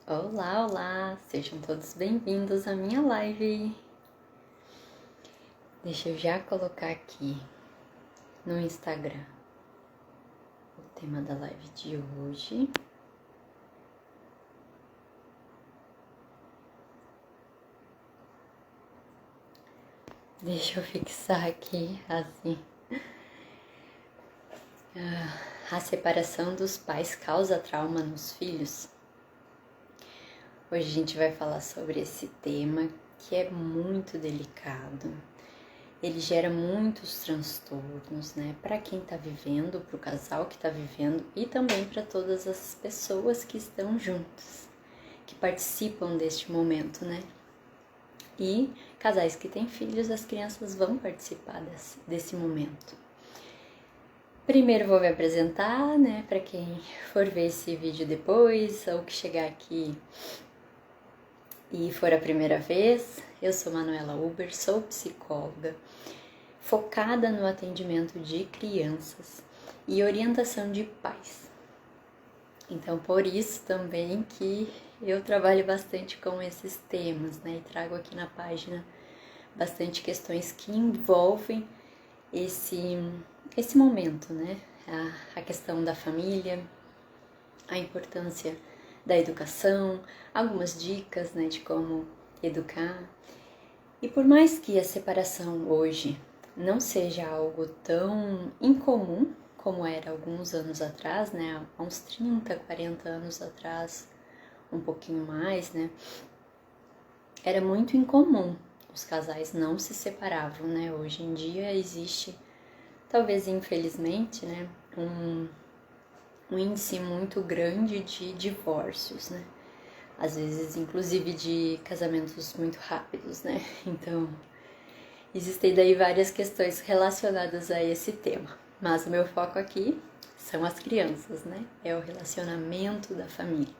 Olá, olá! Sejam todos bem-vindos à minha live. Deixa eu já colocar aqui no Instagram o tema da live de hoje. Deixa eu fixar aqui assim. A separação dos pais causa trauma nos filhos? Hoje a gente vai falar sobre esse tema que é muito delicado. Ele gera muitos transtornos, né? Para quem tá vivendo, para o casal que tá vivendo e também para todas as pessoas que estão juntas, que participam deste momento, né? E casais que têm filhos, as crianças vão participar desse momento. Primeiro vou me apresentar, né? Para quem for ver esse vídeo depois ou que chegar aqui e for a primeira vez, eu sou Manuela Uber, sou psicóloga, focada no atendimento de crianças e orientação de pais. Então, por isso também que eu trabalho bastante com esses temas, né? E trago aqui na página bastante questões que envolvem esse momento, né? A questão da família, a importância da educação, algumas dicas, né, de como educar. E por mais que a separação hoje não seja algo tão incomum como era alguns anos atrás, né, há uns 30, 40 anos atrás, um pouquinho mais, né, era muito incomum, os casais não se separavam, né, hoje em dia existe, talvez infelizmente, né, um índice muito grande de divórcios, né? Às vezes, inclusive, de casamentos muito rápidos, né? Então, existem daí várias questões relacionadas a esse tema. Mas o meu foco aqui são as crianças, né? É o relacionamento da família.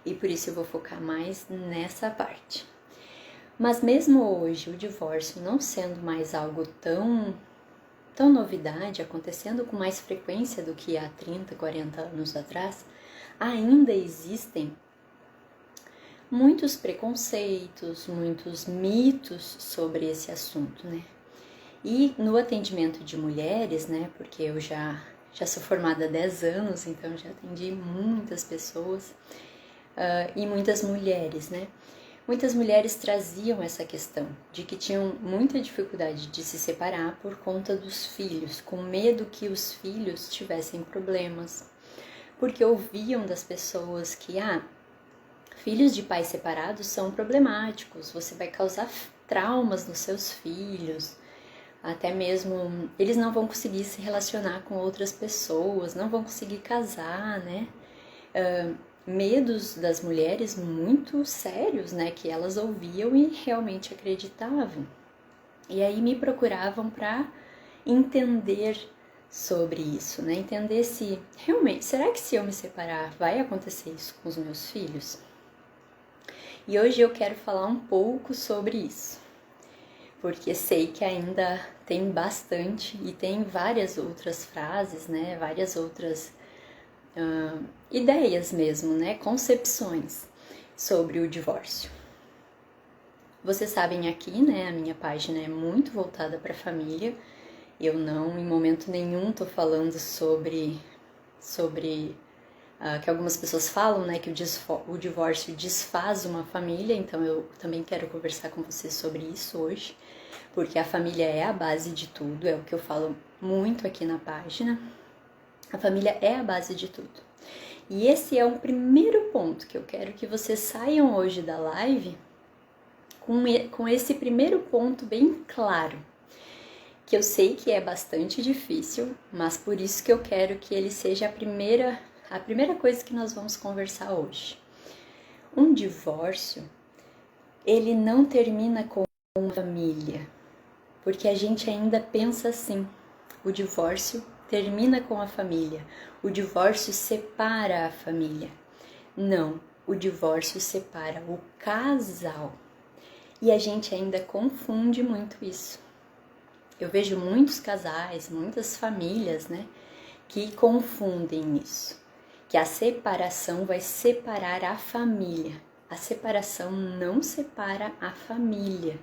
E por isso eu vou focar mais nessa parte. Mas mesmo hoje, o divórcio não sendo mais algo tão novidade, acontecendo com mais frequência do que há 30, 40 anos atrás, ainda existem muitos preconceitos, muitos mitos sobre esse assunto, né? E no atendimento de mulheres, né, porque eu já sou formada há 10 anos, então já atendi muitas pessoas e muitas mulheres, né? Muitas mulheres traziam essa questão de que tinham muita dificuldade de se separar por conta dos filhos, com medo que os filhos tivessem problemas, porque ouviam das pessoas que, filhos de pais separados são problemáticos, você vai causar traumas nos seus filhos, até mesmo eles não vão conseguir se relacionar com outras pessoas, não vão conseguir casar, né? Medos das mulheres muito sérios, né, que elas ouviam e realmente acreditavam. E aí me procuravam para entender sobre isso, né? Entender se realmente, será que se eu me separar vai acontecer isso com os meus filhos? E hoje eu quero falar um pouco sobre isso, porque sei que ainda tem bastante e tem várias outras frases, né? Várias outras ideias mesmo, né? Concepções sobre o divórcio. Vocês sabem aqui, né? A minha página é muito voltada para a família. Eu não, em momento nenhum, tô falando sobre que algumas pessoas falam, né? Que o divórcio desfaz uma família. Então eu também quero conversar com vocês sobre isso hoje, porque a família é a base de tudo. É o que eu falo muito aqui na página. A família é a base de tudo. E esse é um primeiro ponto que eu quero que vocês saiam hoje da live com esse primeiro ponto bem claro, que eu sei que é bastante difícil, mas por isso que eu quero que ele seja a primeira coisa que nós vamos conversar hoje. Um divórcio, ele não termina com uma família, porque a gente ainda pensa assim, o divórcio termina com a família, o divórcio separa a família. Não, o divórcio separa o casal. E a gente ainda confunde muito isso. Eu vejo muitos casais, muitas famílias, né, que confundem isso. que a separação vai separar a família. A separação não separa a família.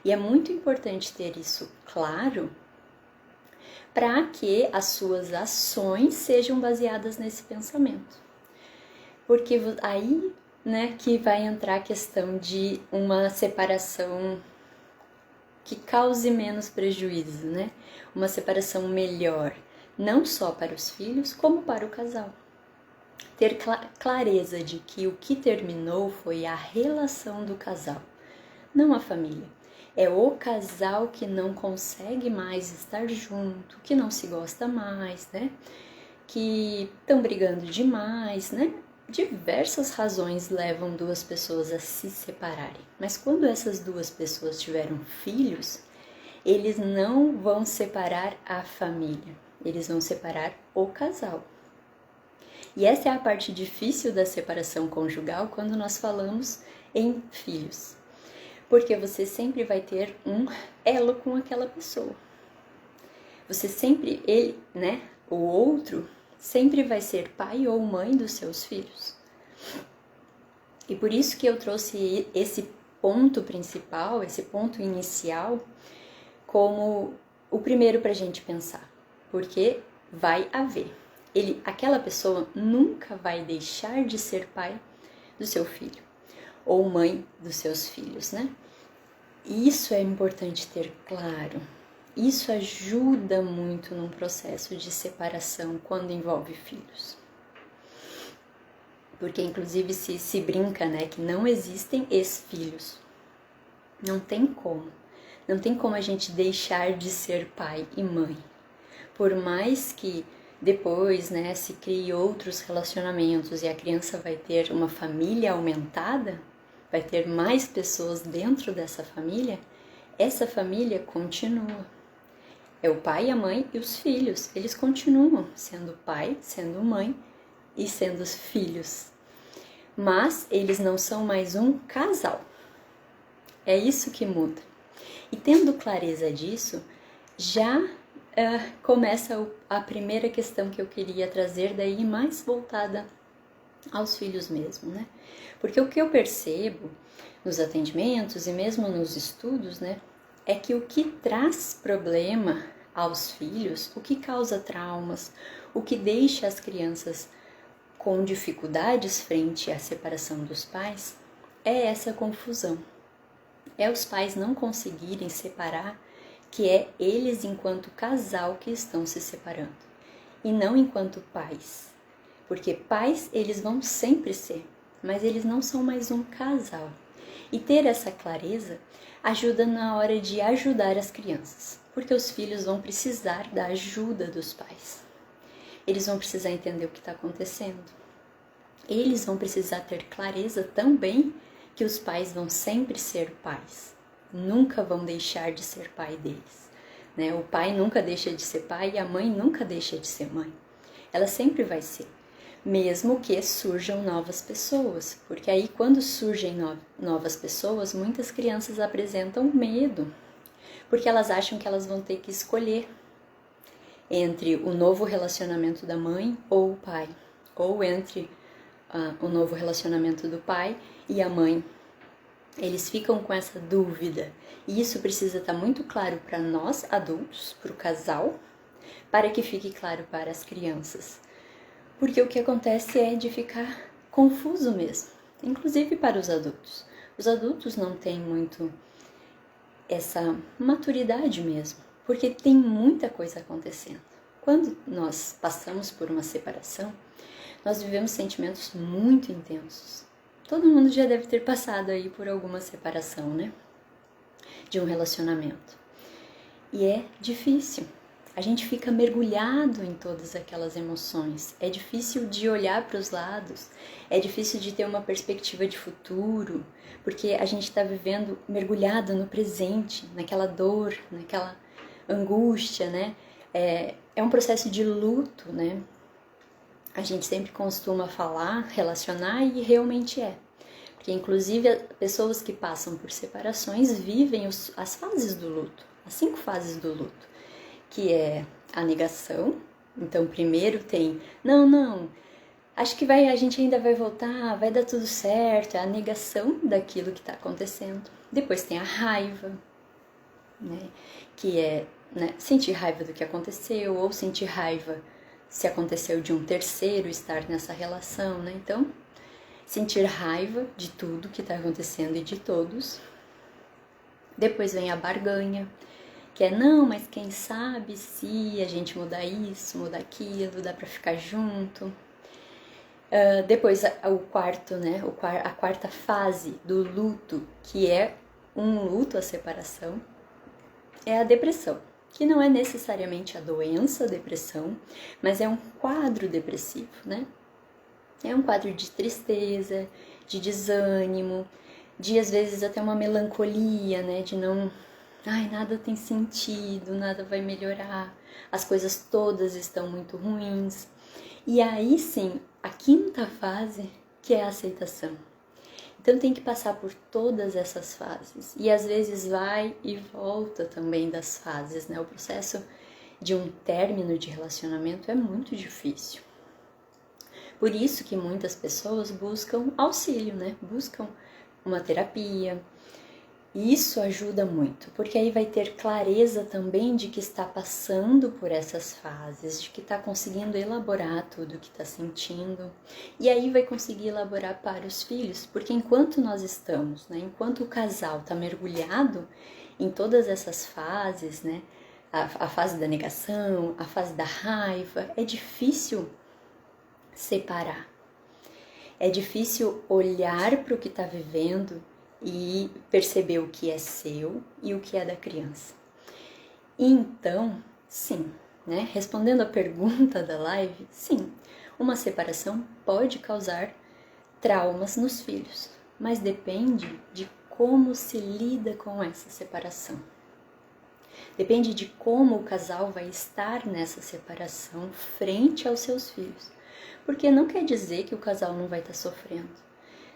E é muito importante ter isso claro para que as suas ações sejam baseadas nesse pensamento. Porque aí, né, que vai entrar a questão de uma separação que cause menos prejuízo, né? Uma separação melhor, não só para os filhos, como para o casal. Ter clareza de que o que terminou foi a relação do casal, não a família. É o casal que não consegue mais estar junto, que não se gosta mais, né? Que estão brigando demais, né? Diversas razões levam duas pessoas a se separarem. Mas quando essas duas pessoas tiveram filhos, eles não vão separar a família, eles vão separar o casal. E essa é a parte difícil da separação conjugal quando nós falamos em filhos. Porque você sempre vai ter um elo com aquela pessoa. Você sempre, ele, né, o outro, sempre vai ser pai ou mãe dos seus filhos. E por isso que eu trouxe esse ponto principal, esse ponto inicial, como o primeiro para a gente pensar. Porque vai haver. Aquela pessoa nunca vai deixar de ser pai do seu filho ou mãe dos seus filhos, né? Isso é importante ter claro. Isso ajuda muito num processo de separação quando envolve filhos. Porque inclusive se brinca, né, que não existem ex-filhos. Não tem como. Não tem como a gente deixar de ser pai e mãe. Por mais que depois, né, se crie outros relacionamentos e a criança vai ter uma família aumentada, vai ter mais pessoas dentro dessa família, essa família continua. É o pai, a mãe e os filhos. Eles continuam sendo pai, sendo mãe e sendo os filhos. Mas eles não são mais um casal. É isso que muda. E tendo clareza disso, já começa a primeira questão que eu queria trazer, daí mais voltada aos filhos mesmo, né? Porque o que eu percebo nos atendimentos e mesmo nos estudos, né, é que o que traz problema aos filhos, o que causa traumas, o que deixa as crianças com dificuldades frente à separação dos pais, é essa confusão. É os pais não conseguirem separar que é eles enquanto casal que estão se separando, e não enquanto pais. Porque pais eles vão sempre ser, mas eles não são mais um casal. E ter essa clareza ajuda na hora de ajudar as crianças, porque os filhos vão precisar da ajuda dos pais. Eles vão precisar entender o que está acontecendo. Eles vão precisar ter clareza também que os pais vão sempre ser pais. Nunca vão deixar de ser pai deles, né? O pai nunca deixa de ser pai e a mãe nunca deixa de ser mãe. Ela sempre vai ser, mesmo que surjam novas pessoas, porque aí quando surgem novas pessoas, muitas crianças apresentam medo, porque elas acham que elas vão ter que escolher entre o novo relacionamento da mãe ou o pai, ou entre o novo relacionamento do pai e a mãe. Eles ficam com essa dúvida e isso precisa estar muito claro para nós adultos, para o casal, para que fique claro para as crianças. Porque o que acontece é de ficar confuso mesmo, inclusive para os adultos. Os adultos não têm muito essa maturidade mesmo, porque tem muita coisa acontecendo. Quando nós passamos por uma separação, nós vivemos sentimentos muito intensos. Todo mundo já deve ter passado aí por alguma separação, né? De um relacionamento. E é difícil. A gente fica mergulhado em todas aquelas emoções. É difícil de olhar para os lados. É difícil de ter uma perspectiva de futuro. Porque a gente está vivendo mergulhado no presente, naquela dor, naquela angústia, né? É um processo de luto, né? A gente sempre costuma falar, relacionar e realmente é. Porque inclusive pessoas que passam por separações vivem as fases do luto, as 5 fases do luto, que é a negação. Então primeiro tem, não, acho que a gente ainda vai voltar, vai dar tudo certo, é a negação daquilo que está acontecendo. Depois tem a raiva, né? Que é, né, sentir raiva do que aconteceu, ou sentir raiva se aconteceu de um terceiro estar nessa relação, né? Então, sentir raiva de tudo que está acontecendo e de todos. Depois vem a barganha, que é, não, mas quem sabe se a gente mudar isso, mudar aquilo, dá pra ficar junto. Depois o quarto, né, a quarta fase do luto, que é um luto, a separação, é a depressão, que não é necessariamente a doença, a depressão, mas é um quadro depressivo, né? É um quadro de tristeza, de desânimo, de às vezes até uma melancolia, né? De não, ai, nada tem sentido, nada vai melhorar, as coisas todas estão muito ruins. E aí sim, a quinta fase, que é a aceitação. Então tem que passar por todas essas fases. E às vezes vai e volta também das fases, né? O processo de um término de relacionamento é muito difícil. Por isso que muitas pessoas buscam auxílio, né? Buscam uma terapia. E isso ajuda muito, porque aí vai ter clareza também de que está passando por essas fases, de que está conseguindo elaborar tudo o que está sentindo. E aí vai conseguir elaborar para os filhos, porque enquanto nós estamos, né? Enquanto o casal está mergulhado em todas essas fases, né? A fase da negação, a fase da raiva, é difícil separar. É difícil olhar para o que está vivendo e perceber o que é seu e o que é da criança. Então, sim, né? Respondendo a pergunta da live, sim, uma separação pode causar traumas nos filhos, mas depende de como se lida com essa separação. Depende de como o casal vai estar nessa separação frente aos seus filhos. Porque não quer dizer que o casal não vai estar sofrendo,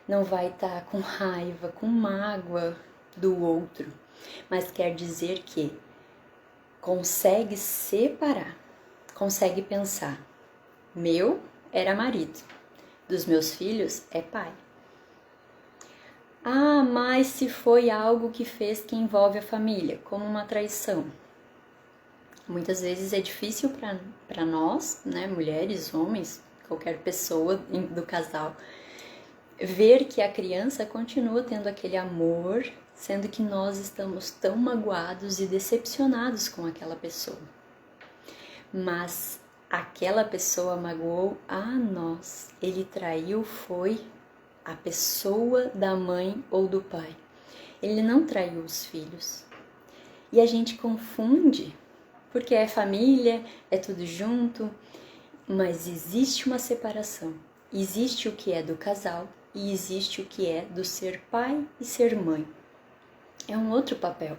não vai estar com raiva, com mágoa do outro, mas quer dizer que consegue separar, consegue pensar, meu era marido, dos meus filhos é pai. Ah, mas se foi algo que fez que envolve a família, como uma traição. Muitas vezes é difícil para nós, né, mulheres, homens, qualquer pessoa do casal, ver que a criança continua tendo aquele amor, sendo que nós estamos tão magoados e decepcionados com aquela pessoa. Mas aquela pessoa magoou a nós, ele traiu foi a pessoa da mãe ou do pai. Ele não traiu os filhos. E a gente confunde, porque é família, é tudo junto, mas existe uma separação. Existe o que é do casal e existe o que é do ser pai e ser mãe. É um outro papel,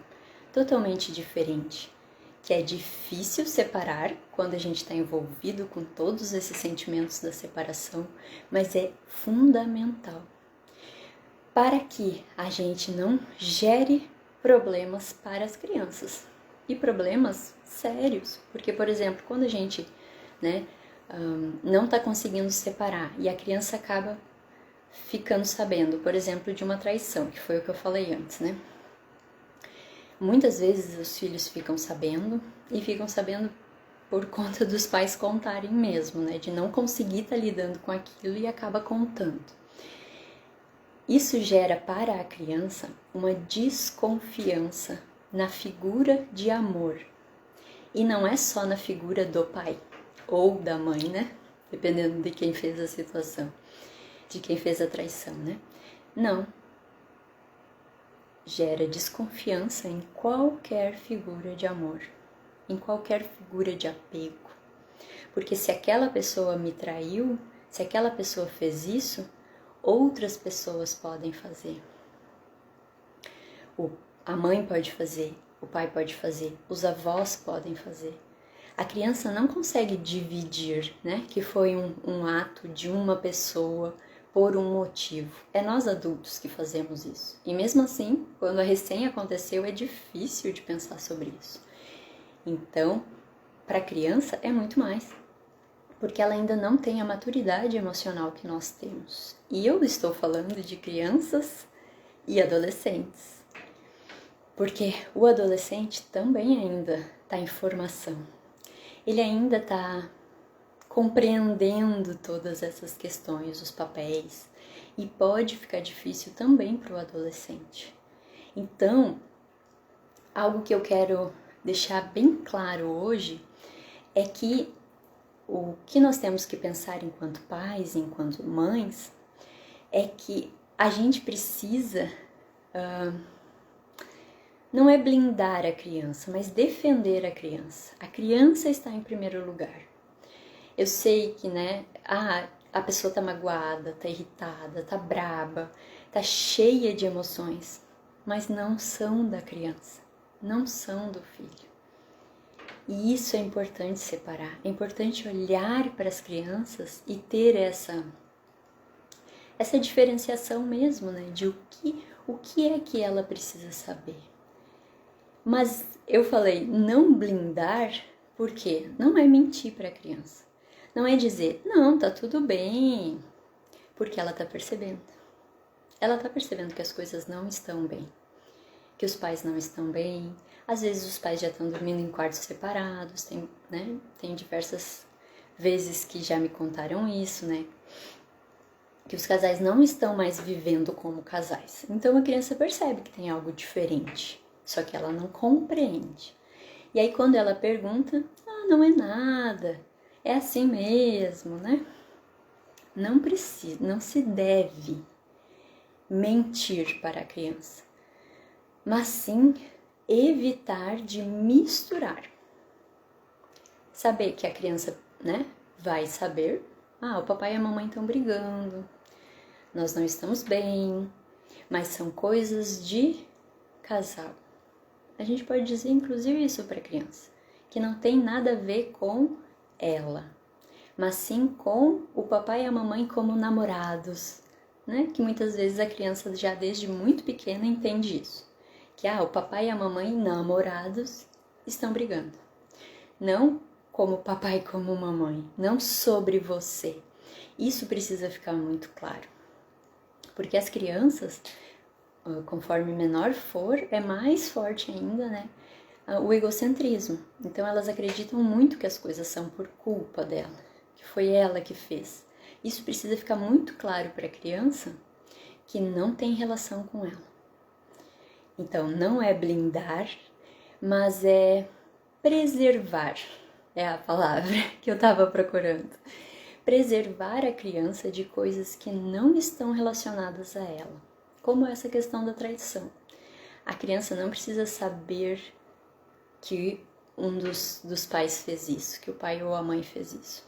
totalmente diferente, que é difícil separar quando a gente está envolvido com todos esses sentimentos da separação, mas é fundamental para que a gente não gere problemas para as crianças e problemas sérios, porque, por exemplo, quando a gente, né, não está conseguindo separar e a criança acaba ficando sabendo, por exemplo, de uma traição, que foi o que eu falei antes, né? Muitas vezes os filhos ficam sabendo e ficam sabendo por conta dos pais contarem mesmo, né? De não conseguir estar lidando com aquilo e acaba contando. Isso gera para a criança uma desconfiança na figura de amor. E não é só na figura do pai ou da mãe, né? Dependendo de quem fez a situação, de quem fez a traição, né? Não. Gera desconfiança em qualquer figura de amor, em qualquer figura de apego. Porque se aquela pessoa me traiu, se aquela pessoa fez isso, outras pessoas podem fazer. A mãe pode fazer, o pai pode fazer, os avós podem fazer. A criança não consegue dividir, né, que foi um ato de uma pessoa por um motivo. É nós adultos que fazemos isso. E mesmo assim, quando a recém aconteceu, é difícil de pensar sobre isso. Então, para a criança é muito mais. porque ela ainda não tem a maturidade emocional que nós temos. E eu estou falando de crianças e adolescentes, porque o adolescente também ainda está em formação. Ele ainda está compreendendo todas essas questões, os papéis, e pode ficar difícil também para o adolescente. Então, algo que eu quero deixar bem claro hoje é que o que nós temos que pensar enquanto pais, enquanto mães, é que a gente precisa, não é blindar a criança, mas defender a criança. A criança está em primeiro lugar. Eu sei que, a pessoa tá magoada, tá irritada, tá braba, tá cheia de emoções, mas não são da criança, não são do filho. E isso é importante separar, é importante olhar para as crianças e ter essa diferenciação mesmo, né, de o que é que ela precisa saber. Mas eu falei não blindar, porque não é mentir para a criança. Não é dizer, não, tá tudo bem, porque ela tá percebendo. Ela tá percebendo que as coisas não estão bem, que os pais não estão bem. Às vezes os pais já estão dormindo em quartos separados, tem diversas vezes que já me contaram isso, né? Que os casais não estão mais vivendo como casais. Então a criança percebe que tem algo diferente, só que ela não compreende. E aí quando ela pergunta, não é nada, é assim mesmo, né? Não precisa, não se deve mentir para a criança, mas sim evitar de misturar. Saber que a criança, vai saber, o papai e a mamãe estão brigando, nós não estamos bem, mas são coisas de casal. A gente pode dizer, inclusive, isso para a criança, que não tem nada a ver com ela, mas sim com o papai e a mamãe como namorados, né? Que muitas vezes a criança já desde muito pequena entende isso, que o papai e a mamãe namorados estão brigando, não como papai e como mamãe, não sobre você. Isso precisa ficar muito claro, porque as crianças, conforme menor for, é mais forte ainda, né? O egocentrismo. Então elas acreditam muito que as coisas são por culpa dela, que foi ela que fez. Isso precisa ficar muito claro para a criança que não tem relação com ela. Então não é blindar, mas é preservar, é a palavra que eu estava procurando. Preservar a criança de coisas que não estão relacionadas a ela, como essa questão da traição. A criança não precisa saber que um dos pais fez isso, que o pai ou a mãe fez isso.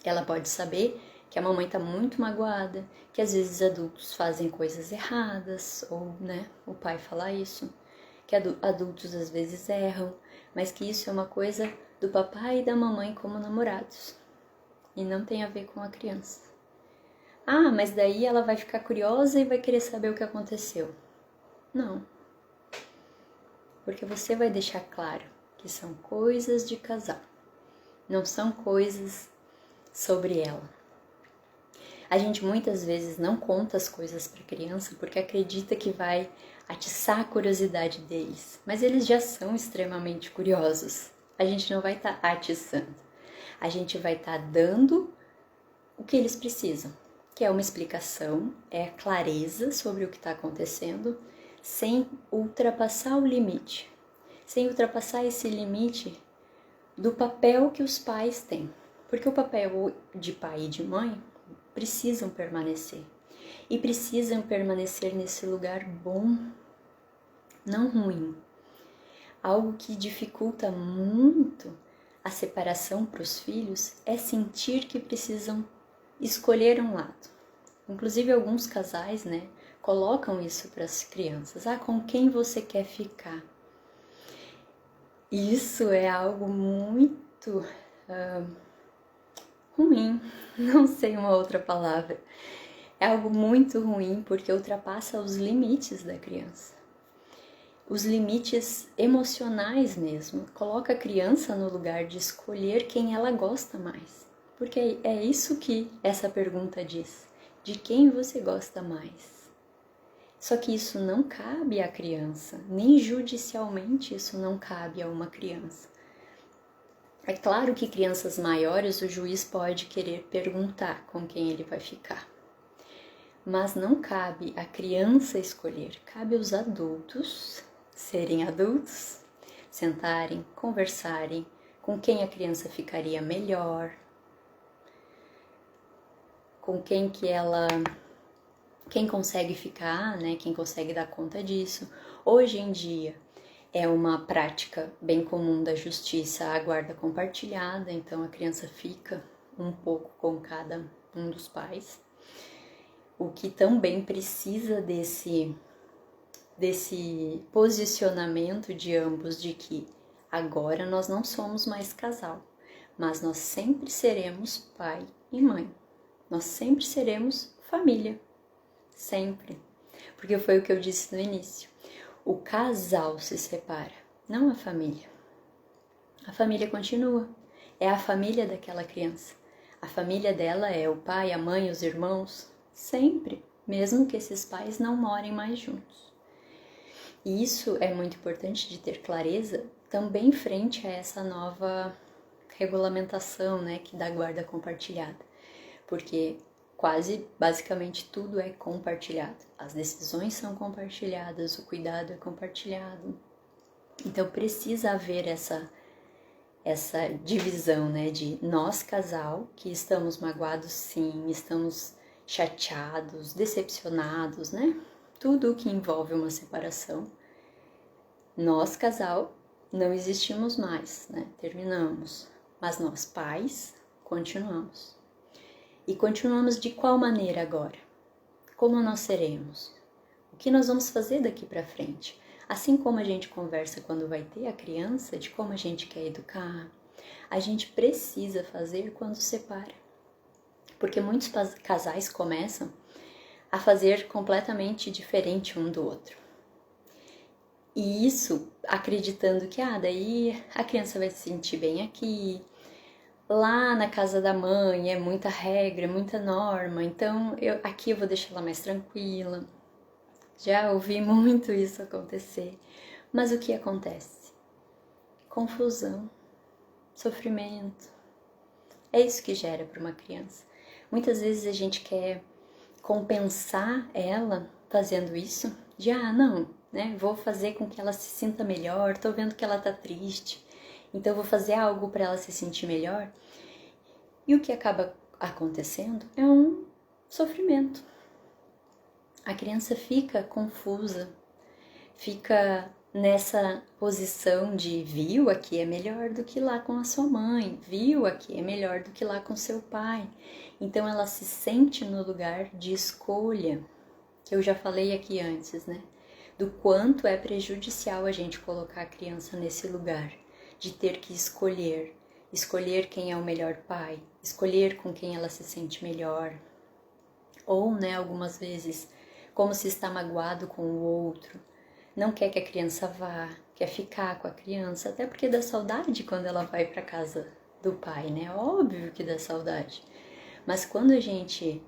Ela pode saber que a mamãe está muito magoada, que às vezes adultos fazem coisas erradas, ou, o pai fala isso, que adultos às vezes erram, mas que isso é uma coisa do papai e da mamãe como namorados, e não tem a ver com a criança. Mas daí ela vai ficar curiosa e vai querer saber o que aconteceu. Não. Porque você vai deixar claro que são coisas de casal, não são coisas sobre ela. A gente muitas vezes não conta as coisas para a criança porque acredita que vai atiçar a curiosidade deles, mas eles já são extremamente curiosos. A gente não vai estar atiçando, a gente vai estar dando o que eles precisam, que é uma explicação, é a clareza sobre o que está acontecendo, sem ultrapassar o limite, sem ultrapassar esse limite do papel que os pais têm. Porque o papel de pai e de mãe precisam permanecer. E precisam permanecer nesse lugar bom, não ruim. Algo que dificulta muito a separação para os filhos é sentir que precisam escolher um lado. Inclusive alguns casais, colocam isso para as crianças. Com quem você quer ficar? Isso é algo muito ruim, não sei uma outra palavra. É algo muito ruim porque ultrapassa os limites da criança. Os limites emocionais mesmo. Coloca a criança no lugar de escolher quem ela gosta mais. Porque é isso que essa pergunta diz. De quem você gosta mais? Só que isso não cabe à criança, nem judicialmente isso não cabe a uma criança. É claro que crianças maiores o juiz pode querer perguntar com quem ele vai ficar. Mas não cabe à criança escolher, cabe aos adultos serem adultos, sentarem, conversarem com quem a criança ficaria melhor, com quem quem consegue ficar, né? Quem consegue dar conta disso. Hoje em dia é uma prática bem comum da justiça a guarda compartilhada, então a criança fica um pouco com cada um dos pais, o que também precisa desse posicionamento de ambos de que agora nós não somos mais casal, mas nós sempre seremos pai e mãe, nós sempre seremos família. Sempre. Porque foi o que eu disse no início. O casal se separa, não a família. A família continua. É a família daquela criança. A família dela é o pai, a mãe, os irmãos. Sempre. Mesmo que esses pais não morem mais juntos. E isso é muito importante de ter clareza também frente a essa nova regulamentação, né, que dá guarda compartilhada. Porque basicamente tudo é compartilhado. As decisões são compartilhadas, o cuidado é compartilhado. Então precisa haver essa divisão, né, de nós casal, que estamos magoados sim, estamos chateados, decepcionados, né? Tudo o que envolve uma separação. Nós casal não existimos mais, né? Terminamos. Mas nós pais continuamos. E continuamos de qual maneira agora? Como nós seremos? O que nós vamos fazer daqui para frente? Assim como a gente conversa quando vai ter a criança, de como a gente quer educar, a gente precisa fazer quando separa. Porque muitos casais começam a fazer completamente diferente um do outro. E isso acreditando que, daí a criança vai se sentir bem aqui, lá na casa da mãe é muita regra, muita norma, então aqui eu vou deixar ela mais tranquila. Já ouvi muito isso acontecer. Mas o que acontece? Confusão, sofrimento. É isso que gera para uma criança. Muitas vezes a gente quer compensar ela fazendo isso, de não, né? Vou fazer com que ela se sinta melhor, tô vendo que ela tá triste. Então, eu vou fazer algo para ela se sentir melhor. E o que acaba acontecendo é um sofrimento. A criança fica confusa, fica nessa posição de viu, aqui é melhor do que lá com a sua mãe, viu, aqui é melhor do que lá com seu pai. Então, ela se sente no lugar de escolha, que eu já falei aqui antes, né? Do quanto é prejudicial a gente colocar a criança nesse lugar de ter que escolher quem é o melhor pai, escolher com quem ela se sente melhor. Ou, né, algumas vezes, como se está magoado com o outro, não quer que a criança vá, quer ficar com a criança, até porque dá saudade quando ela vai para casa do pai, né? Óbvio que dá saudade. Mas quando a gente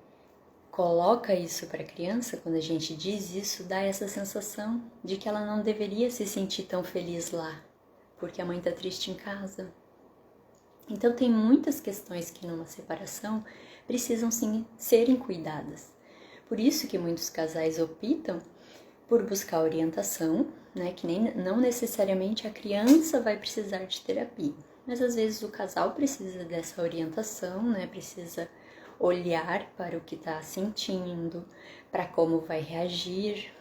coloca isso para a criança, quando a gente diz isso, dá essa sensação de que ela não deveria se sentir tão feliz lá, porque a mãe está triste em casa. Então tem muitas questões que numa separação precisam sim serem cuidadas. Por isso que muitos casais optam por buscar orientação, né, que não necessariamente a criança vai precisar de terapia, mas às vezes o casal precisa dessa orientação, né, precisa olhar para o que está sentindo, para como vai reagir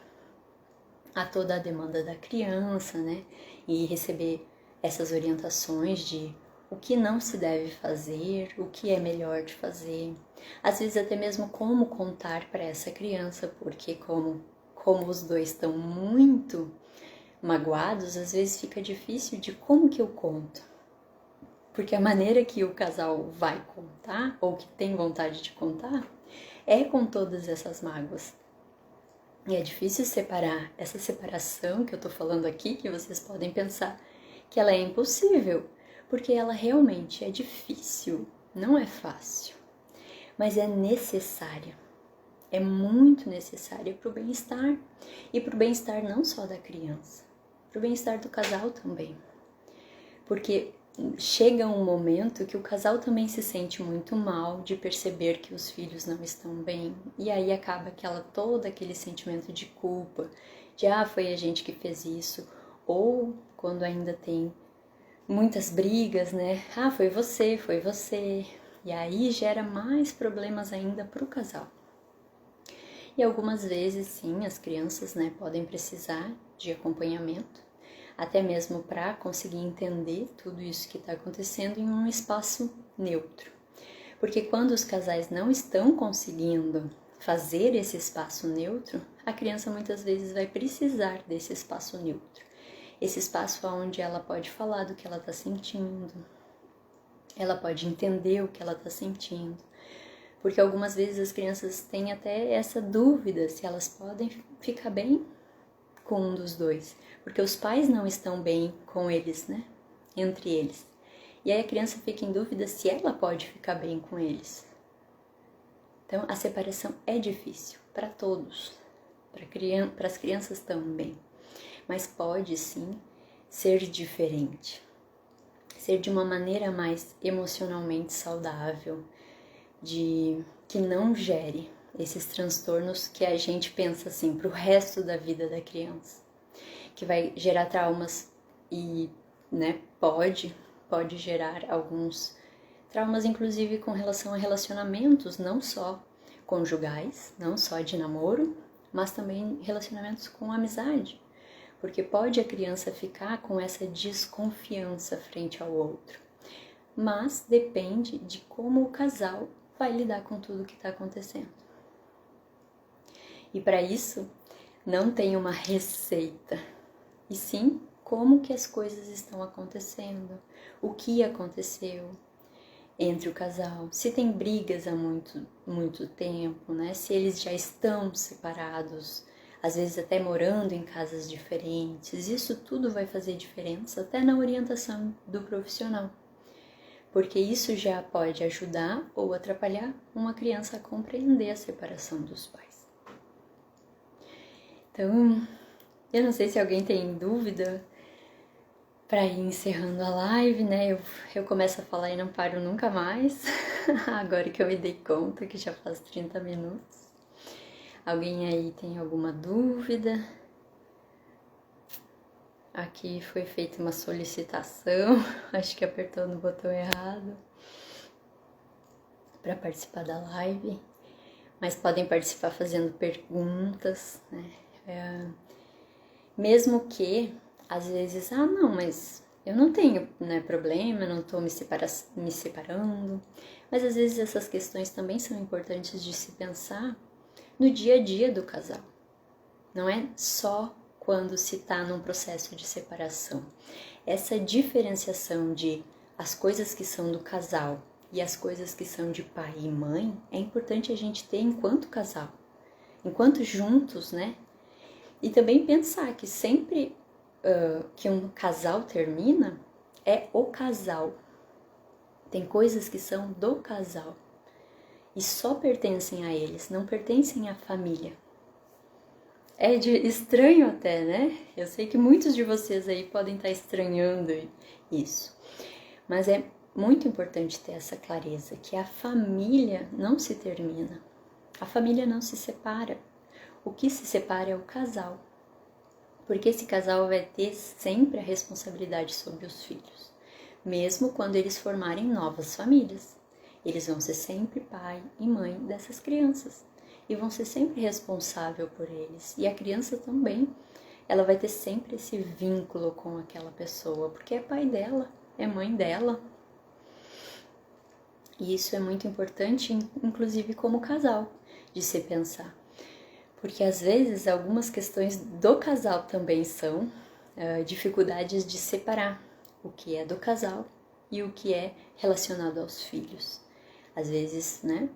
a toda a demanda da criança, né? E receber essas orientações de o que não se deve fazer, o que é melhor de fazer. Às vezes até mesmo como contar para essa criança, porque como os dois estão muito magoados, às vezes fica difícil de como que eu conto. Porque a maneira que o casal vai contar, ou que tem vontade de contar, é com todas essas mágoas. E é difícil separar essa separação que eu tô falando aqui, que vocês podem pensar que ela é impossível, porque ela realmente é difícil. não é fácil, mas é necessária. É muito necessária para o bem-estar. E para o bem-estar não só da criança, para o bem-estar do casal também. Porque chega um momento que o casal também se sente muito mal de perceber que os filhos não estão bem. E aí acaba todo aquele sentimento de culpa, de foi a gente que fez isso. Ou quando ainda tem muitas brigas, né? Foi você, foi você. E aí gera mais problemas ainda para o casal. E algumas vezes, sim, as crianças, né, podem precisar de acompanhamento, até mesmo para conseguir entender tudo isso que está acontecendo em um espaço neutro. Porque quando os casais não estão conseguindo fazer esse espaço neutro, a criança muitas vezes vai precisar desse espaço neutro. Esse espaço onde ela pode falar do que ela está sentindo, ela pode entender o que ela está sentindo. Porque algumas vezes as crianças têm até essa dúvida se elas podem ficar bem com um dos dois. Porque os pais não estão bem com eles, né? Entre eles. E aí a criança fica em dúvida se ela pode ficar bem com eles. Então a separação é difícil para todos, para as crianças também. Mas pode sim ser diferente. Ser de uma maneira mais emocionalmente saudável, que não gere esses transtornos que a gente pensa assim para o resto da vida da criança, que vai gerar traumas e, né, pode gerar alguns traumas, inclusive com relação a relacionamentos, não só conjugais, não só de namoro, mas também relacionamentos com amizade, porque pode a criança ficar com essa desconfiança frente ao outro, mas depende de como o casal vai lidar com tudo que está acontecendo. E para isso, não tem uma receita, e sim como que as coisas estão acontecendo, o que aconteceu entre o casal, se tem brigas há muito tempo, né? Se eles já estão separados, às vezes até morando em casas diferentes, isso tudo vai fazer diferença até na orientação do profissional. Porque isso já pode ajudar ou atrapalhar uma criança a compreender a separação dos pais. Então, eu não sei se alguém tem dúvida para ir encerrando a live, né? Eu começo a falar e não paro nunca mais, agora que eu me dei conta que já faz 30 minutos. Alguém aí tem alguma dúvida? Aqui foi feita uma solicitação, acho que apertando o botão errado para participar da live, mas podem participar fazendo perguntas, né? Mesmo que às vezes, não, mas eu não tenho, né, problema, eu não estou me separando, mas às vezes essas questões também são importantes de se pensar no dia a dia do casal, não é só quando se está num processo de separação. Essa diferenciação de as coisas que são do casal e as coisas que são de pai e mãe é importante a gente ter enquanto casal, enquanto juntos, né? E também pensar que sempre que um casal termina, é o casal. Tem coisas que são do casal e só pertencem a eles, não pertencem à família. É estranho até, né? Eu sei que muitos de vocês aí podem estar estranhando isso, mas é muito importante ter essa clareza, que a família não se termina, a família não se separa. O que se separa é o casal, porque esse casal vai ter sempre a responsabilidade sobre os filhos, mesmo quando eles formarem novas famílias. Eles vão ser sempre pai e mãe dessas crianças e vão ser sempre responsável por eles. E a criança também, ela vai ter sempre esse vínculo com aquela pessoa, porque é pai dela, é mãe dela. E isso é muito importante, inclusive como casal, de se pensar. Porque às vezes algumas questões do casal também são dificuldades de separar o que é do casal e o que é relacionado aos filhos. Às vezes, né,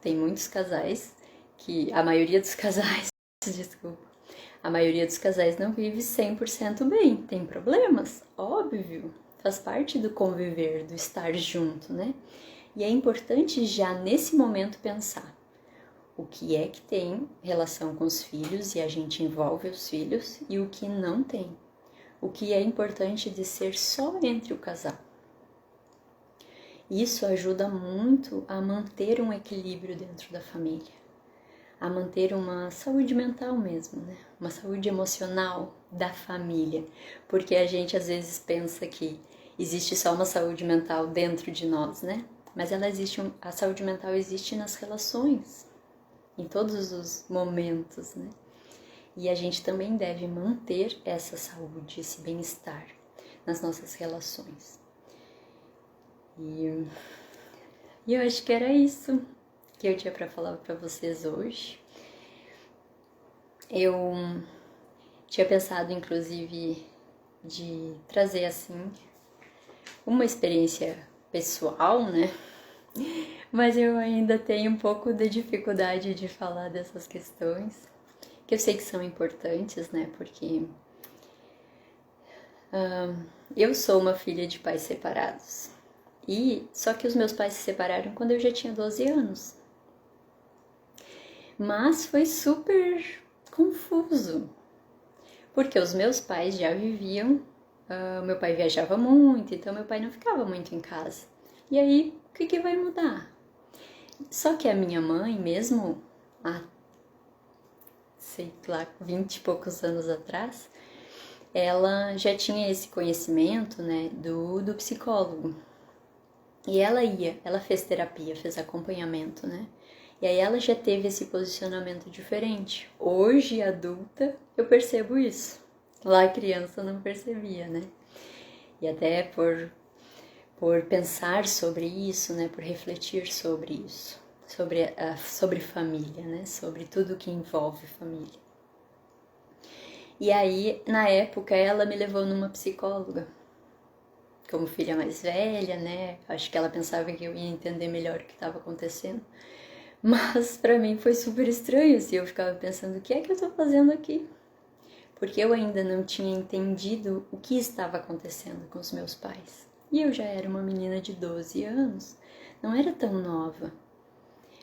tem muitos casais que, a maioria dos casais, desculpa, a maioria dos casais não vive 100% bem, tem problemas, óbvio, faz parte do conviver, do estar junto, né? E é importante já nesse momento pensar o que é que tem relação com os filhos e a gente envolve os filhos e o que não tem. O que é importante de ser só entre o casal. Isso ajuda muito a manter um equilíbrio dentro da família, a manter uma saúde mental mesmo, né? Uma saúde emocional da família, porque a gente às vezes pensa que existe só uma saúde mental dentro de nós, né? Mas ela existe, a saúde mental existe nas relações, em todos os momentos, né? E a gente também deve manter essa saúde, esse bem-estar nas nossas relações. E eu acho que era isso que eu tinha para falar para vocês hoje. Eu tinha pensado, inclusive, de trazer, assim, uma experiência pessoal, né? Mas eu ainda tenho um pouco de dificuldade de falar dessas questões, que eu sei que são importantes, né? Porque eu sou uma filha de pais separados. Só que os meus pais se separaram quando eu já tinha 12 anos. Mas foi super confuso, porque os meus pais já viviam, meu pai viajava muito, então meu pai não ficava muito em casa. E aí, o que vai mudar? Só que a minha mãe, mesmo há, sei lá, 20 e poucos anos atrás, ela já tinha esse conhecimento, né, do psicólogo. E ela fez terapia, fez acompanhamento, né? E aí ela já teve esse posicionamento diferente. Hoje, adulta, eu percebo isso. Lá criança eu não percebia, né? E até por pensar sobre isso, né? Por refletir sobre isso. Sobre família, né? Sobre tudo que envolve família. E aí, na época, ela me levou numa psicóloga. Como filha mais velha, né? Acho que ela pensava que eu ia entender melhor o que estava acontecendo. Mas pra mim foi super estranho, assim, eu ficava pensando, o que é que eu tô fazendo aqui? Porque eu ainda não tinha entendido o que estava acontecendo com os meus pais. E eu já era uma menina de 12 anos, não era tão nova.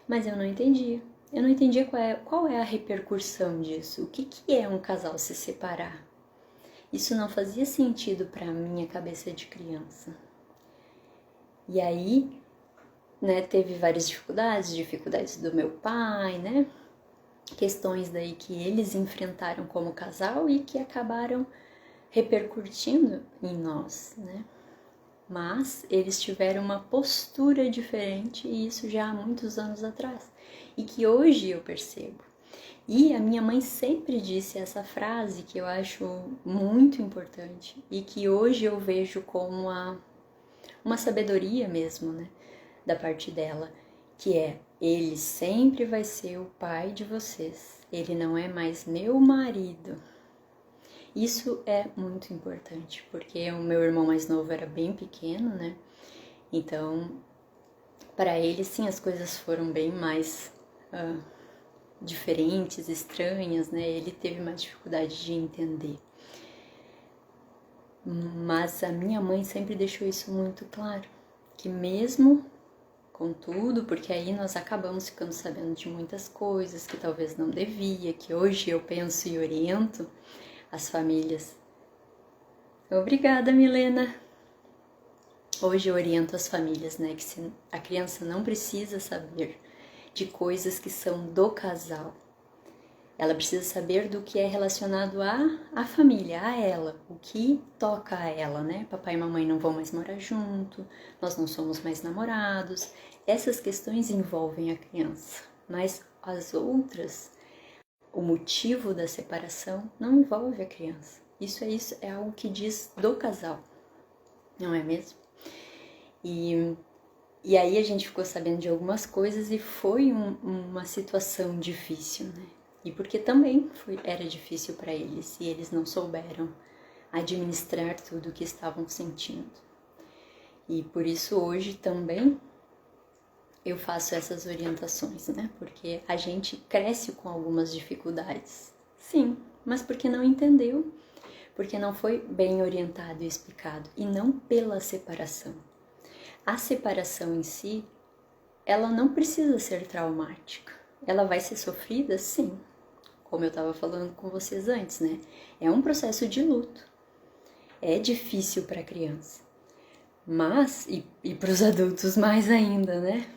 Mas eu não entendia. Eu não entendia qual é a repercussão disso. O que é um casal se separar? Isso não fazia sentido pra minha cabeça de criança. E aí, né, teve várias dificuldades do meu pai, né? Questões daí que eles enfrentaram como casal e que acabaram repercutindo em nós, né? Mas eles tiveram uma postura diferente e isso já há muitos anos atrás. E que hoje eu percebo. E a minha mãe sempre disse essa frase que eu acho muito importante e que hoje eu vejo como uma sabedoria mesmo, né? Da parte dela, que é: ele sempre vai ser o pai de vocês, ele não é mais meu marido. Isso é muito importante, porque o meu irmão mais novo era bem pequeno, né? Então, para ele, sim, as coisas foram bem mais diferentes, estranhas, né? Ele teve mais dificuldade de entender. Mas a minha mãe sempre deixou isso muito claro, que mesmo com tudo, porque aí nós acabamos ficando sabendo de muitas coisas que talvez não devia, que hoje eu penso e oriento as famílias. Obrigada, Milena! Hoje eu oriento as famílias, né, que a criança não precisa saber de coisas que são do casal. Ela precisa saber do que é relacionado à família, a ela, o que toca a ela, né? Papai e mamãe não vão mais morar junto, nós não somos mais namorados. Essas questões envolvem a criança, mas as outras, o motivo da separação não envolve a criança. Isso é algo que diz do casal, não é mesmo? E aí a gente ficou sabendo de algumas coisas e foi uma situação difícil, né? E porque também era difícil para eles e eles não souberam administrar tudo o que estavam sentindo. E por isso hoje também eu faço essas orientações, né? Porque a gente cresce com algumas dificuldades. Sim, mas porque não entendeu, porque não foi bem orientado e explicado, e não pela separação. A separação em si ela não precisa ser traumática. Ela vai ser sofrida, sim, como eu estava falando com vocês antes, né? É um processo de luto. É difícil para a criança, mas, e para os adultos mais ainda, né?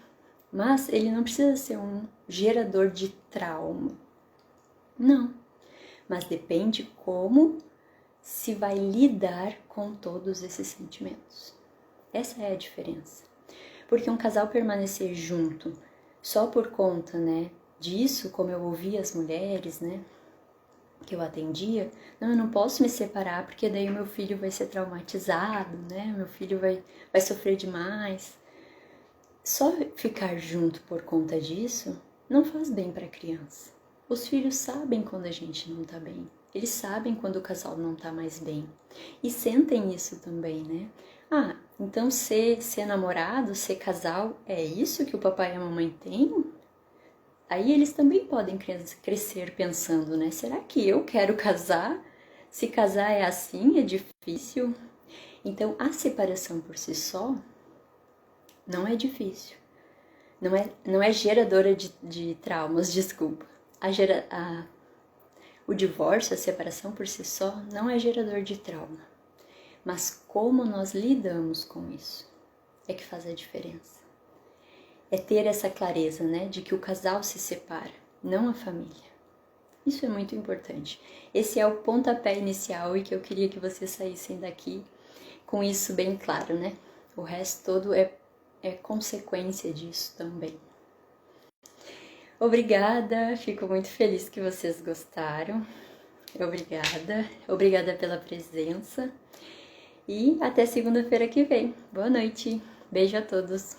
Mas ele não precisa ser um gerador de trauma. Não. Mas depende como se vai lidar com todos esses sentimentos. Essa é a diferença. Porque um casal permanecer junto só por conta, né, disso, como eu ouvi as mulheres, né, que eu atendia, não, eu não posso me separar porque daí o meu filho vai ser traumatizado, né, meu filho vai sofrer demais. Só ficar junto por conta disso não faz bem para a criança. Os filhos sabem quando a gente não tá bem. Eles sabem quando o casal não tá mais bem. E sentem isso também, né? Ah, então ser namorado, ser casal, é isso que o papai e a mamãe têm? Aí eles também podem crescer pensando, né? Será que eu quero casar? Se casar é assim, é difícil? Então, a separação por si só não é difícil. Não é geradora de traumas, desculpa. O divórcio, a separação por si só, não é gerador de trauma. Mas como nós lidamos com isso é que faz a diferença. É ter essa clareza, né, de que o casal se separa, não a família. Isso é muito importante. Esse é o pontapé inicial e que eu queria que vocês saíssem daqui com isso bem claro, né? O resto todo é consequência disso também. Obrigada, fico muito feliz que vocês gostaram. Obrigada pela presença. E até segunda-feira que vem. Boa noite, beijo a todos.